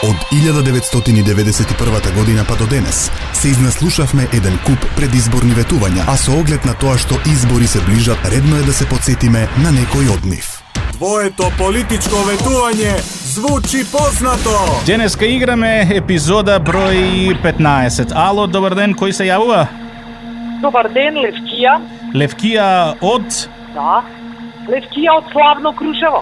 Од 1991 година па до денес се изнаслушавме еден куп предизборни ветувања, а со оглед на тоа што избори се ближат, редно е да се потсетиме на некој од нив. Твоето политичко ветување звучи познато. Денеска играме епизода број 15. Ало, добар ден, кој се јавува? Добар ден, Левкија. Левкија од... Да. Левкија од славно Крушево.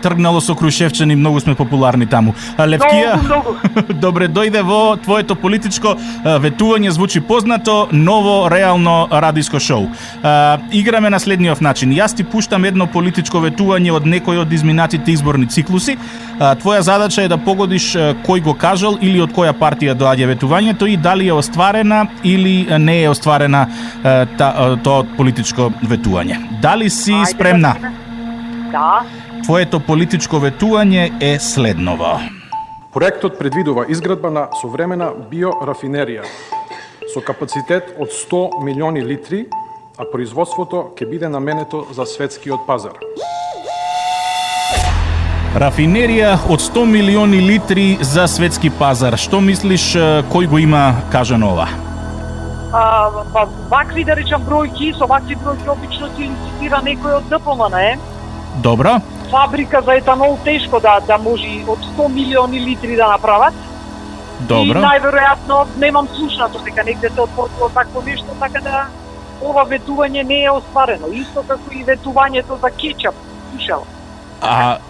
Тргнало со Крушевчани, многу сме популарни таму. Левкија, Многу. добре дојде во твоето политичко ветување, звучи познато, ново реално радиско шоу. Играме на следниот начин. Јас ти пуштам едно политичко ветување од некој од изминатите изборни циклуси. Твоја задача е да погодиш кој го кажал или од која партија доаѓа ветувањето и дали е остварена или не е остварена тоа политичко ветување. Дали си спремна? Да. Твоето политичко ветување е следново. Проектот предвидува изградба на современа биорафинерија со капацитет од 100 милиони литри, а производството ќе биде наменето за светскиот пазар. Рафинерија од 100 милиони литри за светски пазар. Што мислиш, кој го има кажано ова? Вакви, да речам, бројки, со вакви бројки обично ти цитира некој од ДПМН, Добро. Фабрика за етанол тешко да може од 100 милиони литри да направат. Добро. И најверојатно немам слушнато дека негде се отворило такво нешто, така да ова ветување не е остварено. Исто како и ветувањето за кетчап, слушала.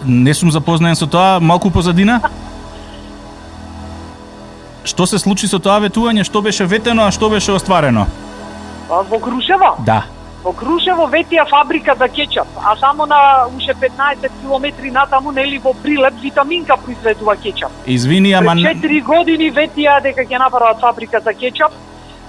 Не сум запознаен со тоа, малку позадина? Што се случи со тоа ветување? Што беше ветено, а што беше остварено? Во Крушево? Да. Во Крушево ветија фабрика за кетчап, а само на уште 15 километри натаму, нели, во Прилеп витаминка произведува кетчап. Извини, ама... Пред 4 години ветија дека ќе направат фабрика за кетчап.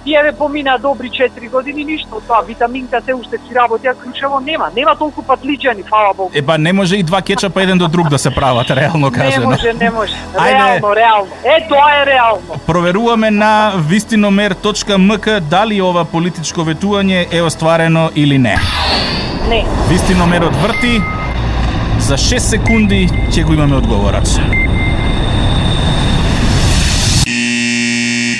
И еве помина добри 4 години ништо, тоа витаминка се уште си работи, а Крушево нема толку патлиџани, фала Богу. Не може и два кетчапа еден до друг да се прават, реално кажано. Не може. Ајде. Реално. Тоа е реално. Проверуваме на вистиномер.мк дали ова политичко ветување е остварено или не. Не. Вистиномерот врти. За 6 секунди ќе го имаме одговорот.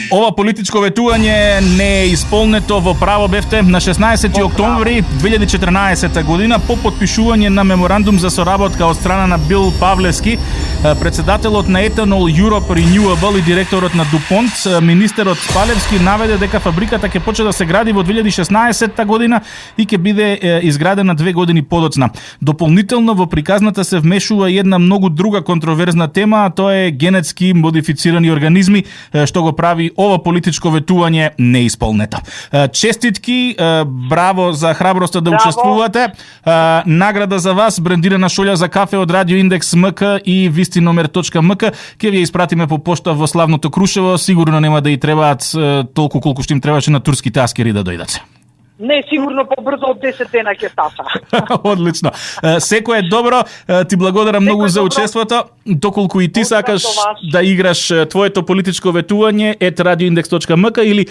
Ова политичко ветување не е исполнето, во право бевте. На 16 октомври 2014 година, по подпишување на меморандум за соработка од страна на Бил Павлевски, председателот на Ethanol Europe Renewable и директорот на DuPont, министерот Павлевски наведе дека фабриката ќе почне да се гради во 2016 година и ќе биде изградена 2 години подоцна. Дополнително во приказната се вмешува и една многу друга контроверзна тема, а тоа е генетски модифицирани организми, што го прави ова политичко ветување неисполнето. Честитки, браво за храброста да учествувате. Награда за вас, брендирана шолја за кафе од Радио Индекс МК и вистиномер.мк. Ке ви ја испратиме по пошта во славното Крушево. Сигурно нема да и требаат толку колку што им требаше на турските аскери да дојдат. Не, сигурно побрзо од 10 дена ќе стаса. Одлично. Секој е добро. Ти благодарам многу за учеството. Доколку и ти сакаш да играш твоето политичко ветување, radioindex.mk или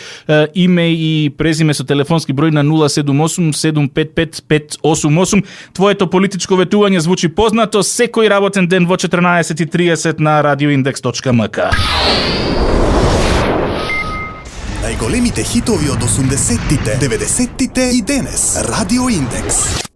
име и презиме со телефонски број на 078 755 588. Твоето политичко ветување звучи познато секој работен ден во 14:30 на radioindex.mk. Најголемите хитови од 80-тите, 90-тите и денес. Радио Индекс.